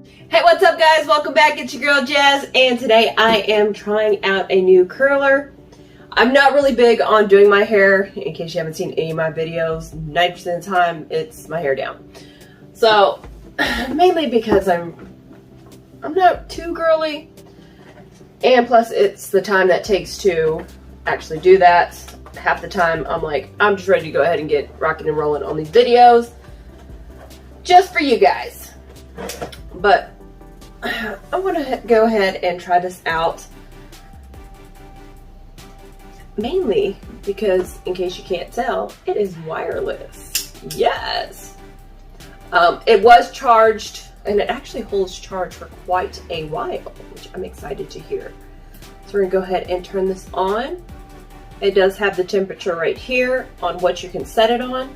Hey, what's up guys? Welcome back. It's your girl Jazz, and today I am trying out a new curler. I'm not really big on doing my hair. In case you haven't seen any of my videos, 90% of the time it's my hair down. So mainly because I'm not too girly, and plus it's the time that takes to actually do that. Half the time I'm like, I'm just ready to go ahead and get rocking and rolling on these videos just for you guys. But I want to go ahead and try this out, mainly because, in case you can't tell, it is wireless. Yes! It was charged, and it actually holds charge for quite a while, which I'm excited to hear. So we're going to go ahead and turn this on. It does have the temperature right here on what you can set it on.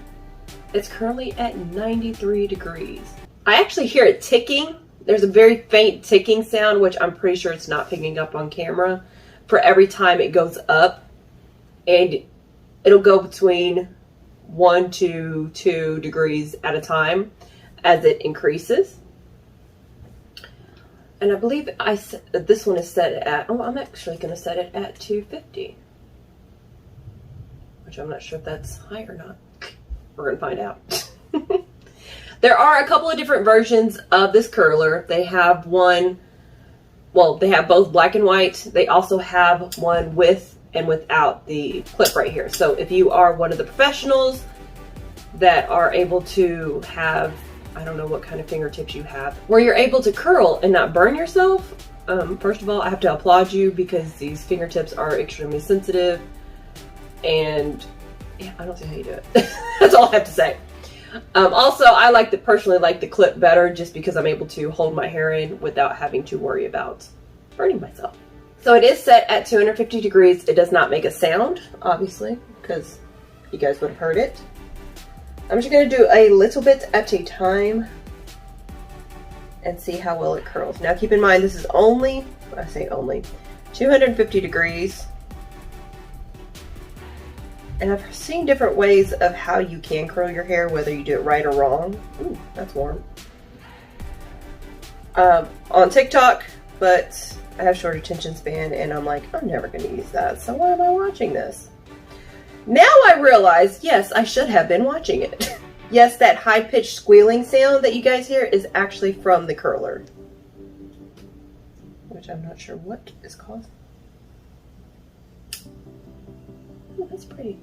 It's currently at 93 degrees. I actually hear it ticking. There's a very faint ticking sound, which I'm pretty sure it's not picking up on camera, for every time it goes up. And it'll go between 1 to 2 degrees at a time as it increases. And I believe this one is set at, oh, I'm actually going to set it at 250. Which I'm not sure if that's high or not. We're going to find out. There are a couple of different versions of this curler. They have one, well, they have both black and white. They also have one with and without the clip right here. So if you are one of the professionals that are able to have, I don't know what kind of fingertips you have, where you're able to curl and not burn yourself, first of all, I have to applaud you, because these fingertips are extremely sensitive. And yeah, I don't see how you do it. That's all I have to say. Also, I personally like the clip better, just because I'm able to hold my hair in without having to worry about burning myself. So it is set at 250 degrees. It does not make a sound, obviously, because you guys would have heard it. I'm just going to do a little bit at a time and see how well it curls. Now keep in mind, this is only, I say only, 250 degrees. And I've seen different ways of how you can curl your hair, whether you do it right or wrong. Ooh, that's warm. On TikTok, but I have short attention span, and I'm like, I'm never going to use that, so why am I watching this? Now I realize, yes, I should have been watching it. Yes, that high-pitched squealing sound that you guys hear is actually from the curler, which I'm not sure what is called. Oh, that's pretty.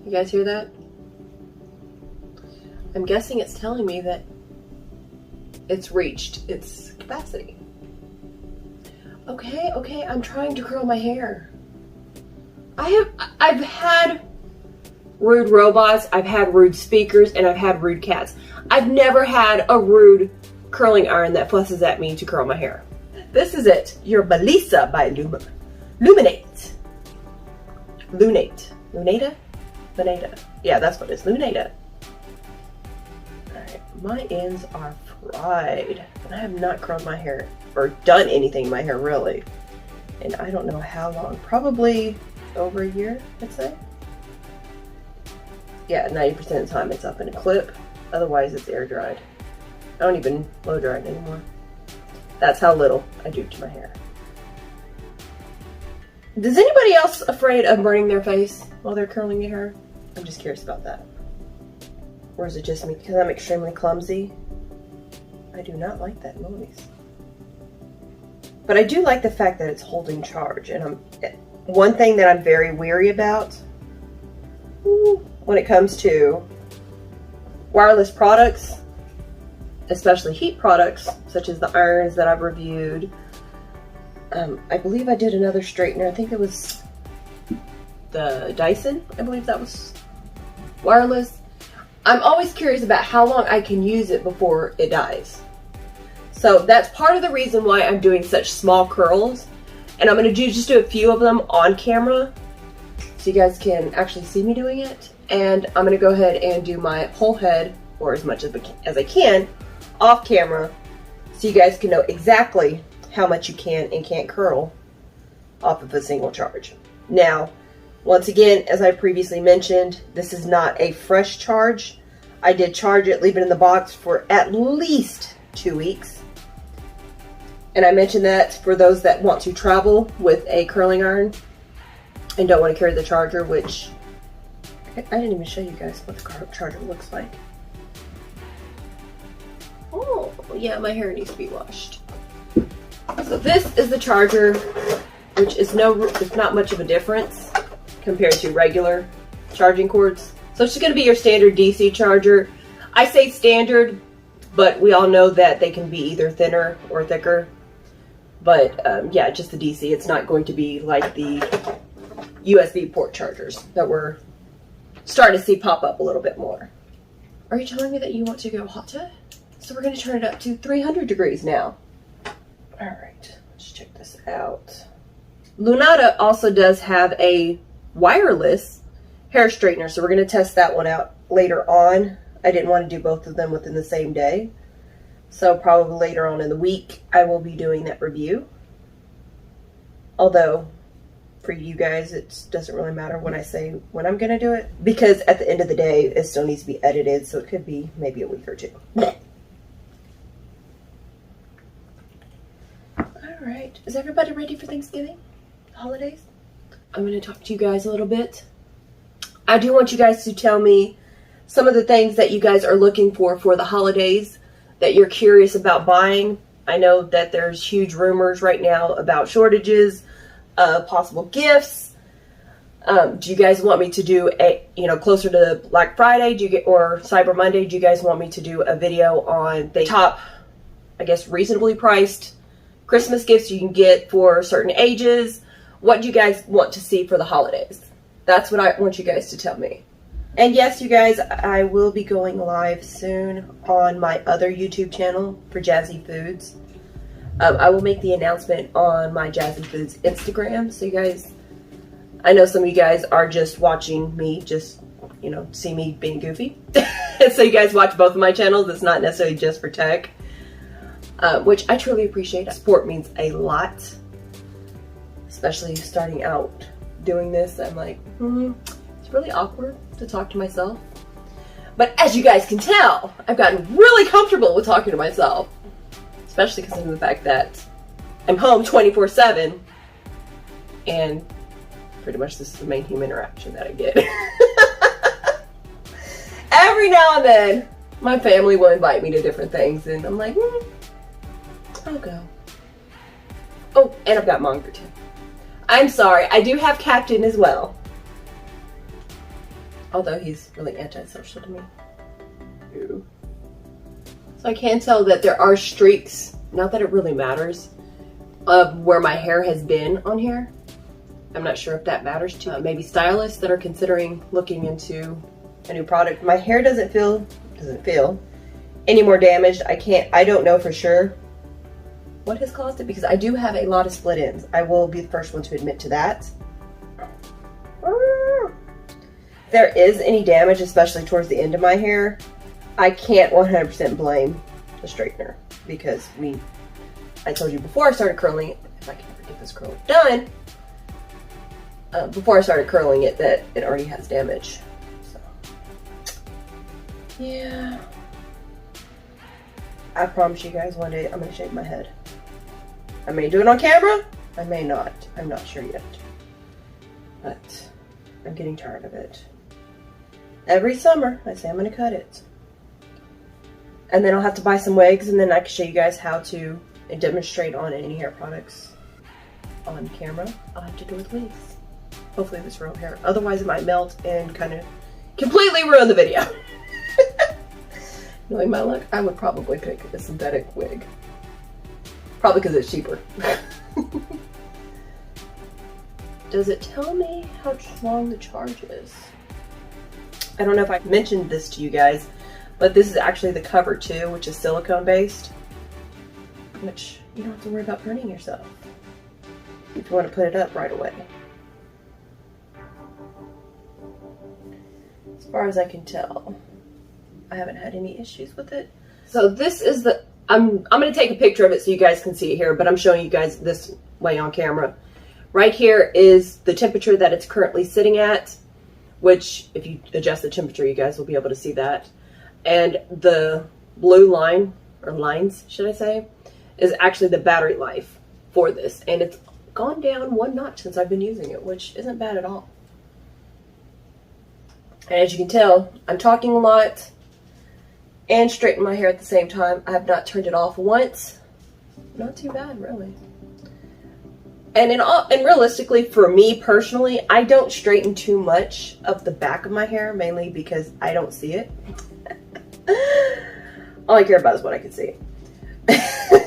You guys hear that? I'm guessing it's telling me that it's reached its capacity. Okay, I'm trying to curl my hair. I've had rude robots, I've had rude speakers, and I've had rude cats. I've never had a rude curling iron that fusses at me to curl my hair. This is it, your Belisa by Lunata. Lunata? Yeah, that's what it is, Lunata. Alright, my ends are fried. And I have not curled my hair, or done anything in my hair, really. And I don't know how long. Probably over a year, I'd say. Yeah, 90% of the time it's up in a clip. Otherwise, it's air dried. I don't even blow dry it anymore. That's how little I do to my hair. Is anybody else afraid of burning their face while they're curling their hair? I'm just curious about that. Or is it just me? Because I'm extremely clumsy. I do not like that noise. But I do like the fact that it's holding charge. And one thing that I'm very weary about when it comes to wireless products, especially heat products, such as the irons that I've reviewed. I believe I did another straightener. I think it was the Dyson. I believe that was wireless. I'm always curious about how long I can use it before it dies. So that's part of the reason why I'm doing such small curls. And I'm going to just do a few of them on camera so you guys can actually see me doing it. And I'm going to go ahead and do my whole head, or as much as I can, off camera, so you guys can know exactly how much you can and can't curl off of a single charge. Now, once again, as I previously mentioned, this is not a fresh charge. I did charge it, leave it in the box for at least 2 weeks. And I mentioned that for those that want to travel with a curling iron and don't want to carry the charger, which I didn't even show you guys what the charger looks like. Oh, yeah, my hair needs to be washed. So this is the charger, which is it's not much of a difference compared to regular charging cords. So it's just going to be your standard DC charger. I say standard, but we all know that they can be either thinner or thicker. But yeah, just the DC. It's not going to be like the USB port chargers that we're starting to see pop up a little bit more. Are you telling me that you want to go hotter? So we're going to turn it up to 300 degrees now. All right, let's check this out. Lunata also does have a wireless hair straightener, so we're going to test that one out later on. I didn't want to do both of them within the same day, so probably later on in the week I will be doing that review. Although for you guys it doesn't really matter when I say when I'm going to do it, because at the end of the day it still needs to be edited, so it could be maybe a week or two. Alright, is everybody ready for Thanksgiving? Holidays? I'm going to talk to you guys a little bit. I do want you guys to tell me some of the things that you guys are looking for the holidays that you're curious about buying. I know that there's huge rumors right now about shortages, possible gifts. Do you guys want me to do a, closer to Black Friday or Cyber Monday, do you guys want me to do a video on the top, I guess, reasonably priced Christmas gifts you can get for certain ages? What do you guys want to see for the holidays? That's what I want you guys to tell me. And yes, you guys, I will be going live soon on my other YouTube channel for jazzyreviewz. I will make the announcement on my jazzyreviewz Instagram. So you guys, I know some of you guys are just watching me, just, see me being goofy. So you guys watch both of my channels. It's not necessarily just for tech. Which I truly appreciate. Support means a lot, especially starting out doing this. I'm like, it's really awkward to talk to myself. But as you guys can tell, I've gotten really comfortable with talking to myself, especially because of the fact that I'm home 24/7, and pretty much this is the main human interaction that I get. Every now and then, my family will invite me to different things, and I'm like, I'll go. Oh, and I've got Monger too. I'm sorry, I do have Captain as well. Although he's really antisocial to me. Ew. So I can tell that there are streaks, not that it really matters, of where my hair has been on here. I'm not sure if that matters to maybe stylists that are considering looking into a new product. My hair doesn't feel any more damaged. I don't know for sure what has caused it, because I do have a lot of split ends. I will be the first one to admit to that. If there is any damage, especially towards the end of my hair, I can't 100% blame the straightener, because I told you before I started curling it, if I can ever get this curl done, before I started curling it, that it already has damage. So, yeah. I promise you guys one day I'm going to shave my head. I may do it on camera, I may not. I'm not sure yet. But I'm getting tired of it. Every summer, I say I'm going to cut it. And then I'll have to buy some wigs, and then I can show you guys how to demonstrate on any hair products on camera. I'll have to do it with wigs. Hopefully this real hair. Otherwise it might melt and kind of completely ruin the video. Knowing my luck, I would probably pick a synthetic wig. Probably because it's cheaper. Does it tell me how long the charge is? I don't know if I mentioned this to you guys, but this is actually the cover too, which is silicone based, which you don't have to worry about burning yourself if you want to put it up right away. As far as I can tell, I haven't had any issues with it. So this is the, I'm going to take a picture of it so you guys can see it here, but I'm showing you guys this way on camera. Right here is the temperature that it's currently sitting at, which if you adjust the temperature, you guys will be able to see that. And the blue line or lines, should I say, is actually the battery life for this. And it's gone down 1 notch since I've been using it, which isn't bad at all. And as you can tell, I'm talking a lot and straightening my hair at the same time. I have not turned it off once. Not too bad, really. And realistically, for me personally, I don't straighten too much of the back of my hair, mainly because I don't see it. All I care about is what I can see.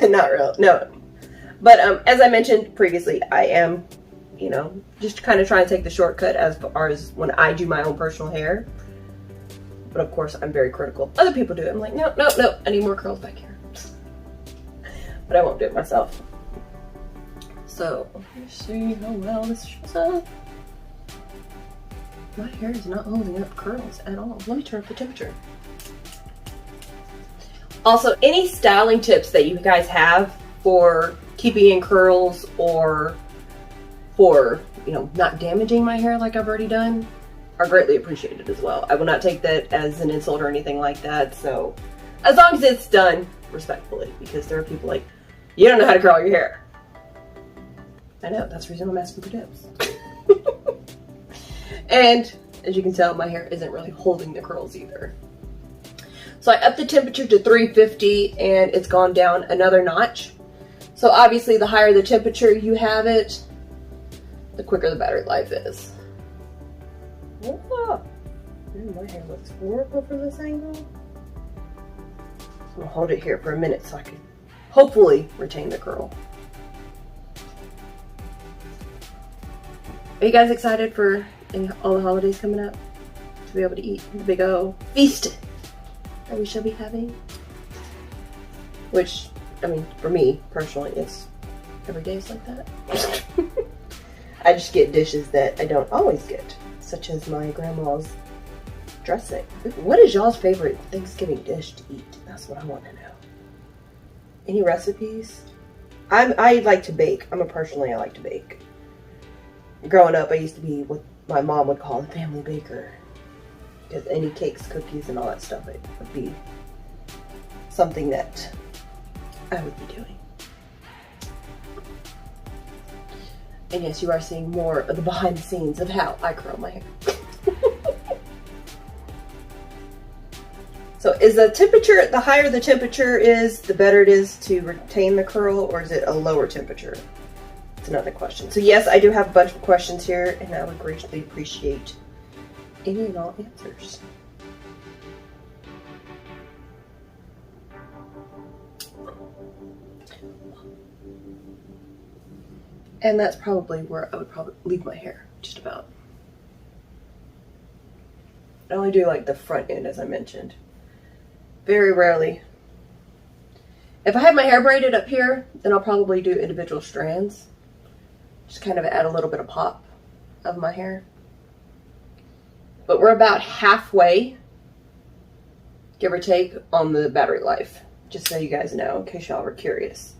Not real, no. But as I mentioned previously, I am, you know, just kind of trying to take the shortcut as far as when I do my own personal hair. But of course, I'm very critical. Other people do it. I'm like, no, no, no, I need more curls back here. But I won't do it myself. So, let's see how well this shows up. My hair is not holding up curls at all. Let me turn up the temperature. Also, any styling tips that you guys have for keeping in curls or for, you know, not damaging my hair like I've already done are greatly appreciated as well. I will not take that as an insult or anything like that. So, as long as it's done respectfully, because there are people like, you don't know how to curl your hair. I know, that's the reason I'm asking for tips. And as you can tell, my hair isn't really holding the curls either. So I upped the temperature to 350 and it's gone down another notch. So obviously the higher the temperature you have it, the quicker the battery life is. Whoa. My hair looks horrible from this angle. So I'll hold it here for a minute so I can hopefully retain the curl. Are you guys excited for all the holidays coming up? To be able to eat the big O feast that we shall be having? Which, I mean, for me personally, it's every day is like that. I just get dishes that I don't always get, such as my grandma's dressing. What is y'all's favorite Thanksgiving dish to eat? That's what I want to know. Any recipes? I like to bake. I like to bake. Growing up, I used to be what my mom would call a family baker. Because any cakes, cookies, and all that stuff, it would be something that I would be doing. And yes, you are seeing more of the behind the scenes of how I curl my hair. So is the temperature, the higher the temperature is, the better it is to retain the curl, or is it a lower temperature? It's another question. So yes, I do have a bunch of questions here, and I would greatly appreciate any and all answers. And that's probably where I would probably leave my hair, just about. I only do like the front end, as I mentioned. Very rarely. If I have my hair braided up here, then I'll probably do individual strands. Just kind of add a little bit of pop of my hair. But we're about halfway, give or take, on the battery life. Just so you guys know, in case y'all were curious.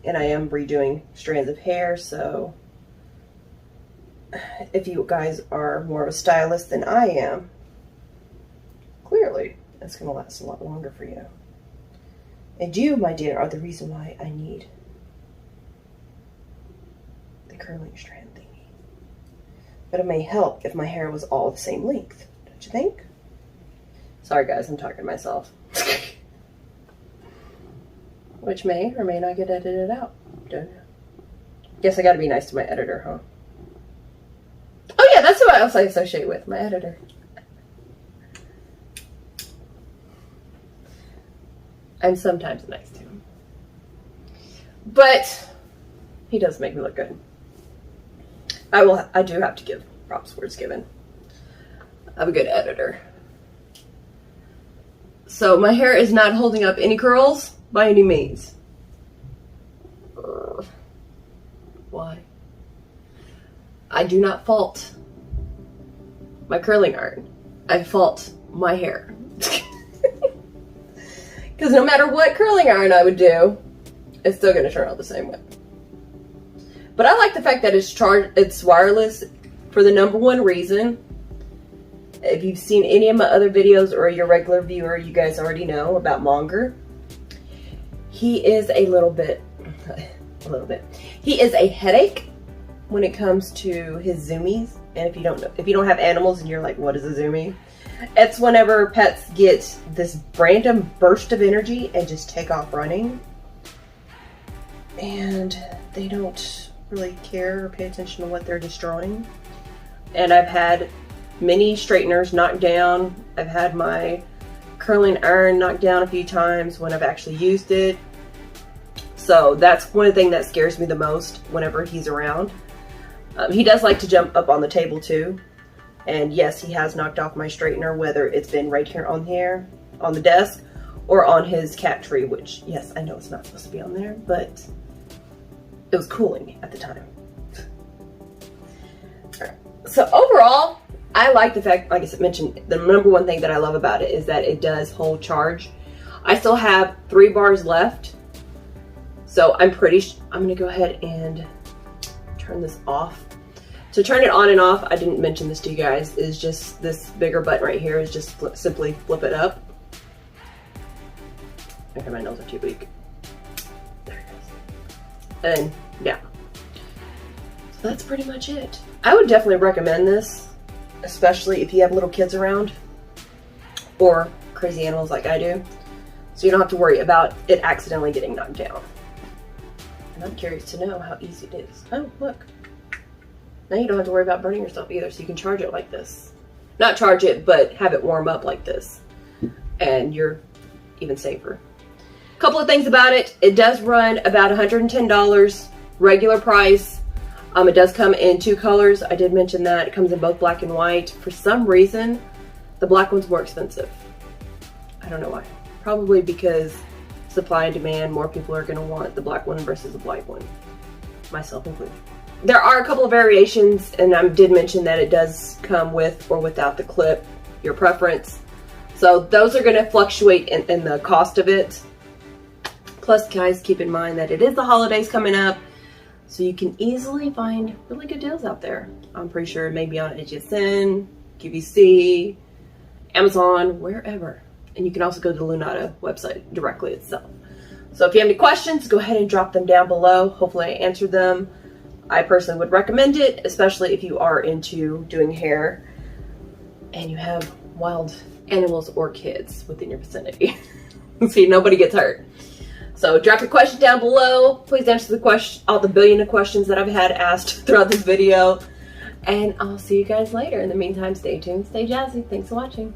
And I am redoing strands of hair, so if you guys are more of a stylist than I am, clearly it's going to last a lot longer for you. And you, my dear, are the reason why I need the curling strand thingy. But it may help if my hair was all the same length, don't you think? Sorry guys, I'm talking to myself. Which may or may not get edited out, don't you? Guess I gotta be nice to my editor, huh? Oh yeah, that's who else I associate with, my editor. I'm sometimes nice to him. But he does make me look good. I do have to give props where it's given. I have a good editor. So my hair is not holding up any curls by any means. Why? I do not fault my curling iron. I fault my hair. Because no matter what curling iron I would do, it's still going to turn out the same way. But I like the fact that it's wireless for the number one reason. If you've seen any of my other videos or you're a regular viewer, you guys already know about Monger. He is a little bit, he is a headache when it comes to his zoomies. And if you don't have animals and you're like, what is a zoomie? It's whenever pets get this random burst of energy and just take off running. And they don't really care or pay attention to what they're destroying. And I've had many straighteners knocked down. I've had my curling iron knocked down a few times when I've actually used it. So that's one of the things that scares me the most whenever he's around. He does like to jump up on the table too. And yes, he has knocked off my straightener, whether it's been right here on the desk, or on his cat tree, which, yes, I know it's not supposed to be on there, but it was cooling at the time. Alright. So overall, I like the fact, like I mentioned, the number one thing that I love about it is that it does hold charge. I still have 3 bars left. So I'm gonna go ahead and turn this off. To turn it on and off, I didn't mention this to you guys, is just this bigger button right here is just simply flip it up. Okay, my nails are too weak. There it goes. And yeah. So that's pretty much it. I would definitely recommend this, especially if you have little kids around or crazy animals like I do. So you don't have to worry about it accidentally getting knocked down. And I'm curious to know how easy it is. Oh, look. Now you don't have to worry about burning yourself either, so you can charge it like this. Not charge it, but have it warm up like this. And you're even safer. A couple of things about it. It does run about $110 regular price. It does come in 2 colors. I did mention that. It comes in both black and white. For some reason, the black one's more expensive. I don't know why. Probably because supply and demand, more people are going to want the black one versus the white one. Myself included. There are a couple of variations, and I did mention that it does come with or without the clip, your preference. So those are going to fluctuate in the cost of it. Plus, guys, keep in mind that it is the holidays coming up, so you can easily find really good deals out there. I'm pretty sure maybe on HSN, QVC, Amazon, wherever. And you can also go to the Lunata website directly itself. So if you have any questions, go ahead and drop them down below. Hopefully I answered them. I personally would recommend it, especially if you are into doing hair and you have wild animals or kids within your vicinity. See, nobody gets hurt. So drop your question down below. Please answer the question, all the billion of questions that I've had asked throughout this video. And I'll see you guys later. In the meantime, stay tuned, stay jazzy. Thanks for watching.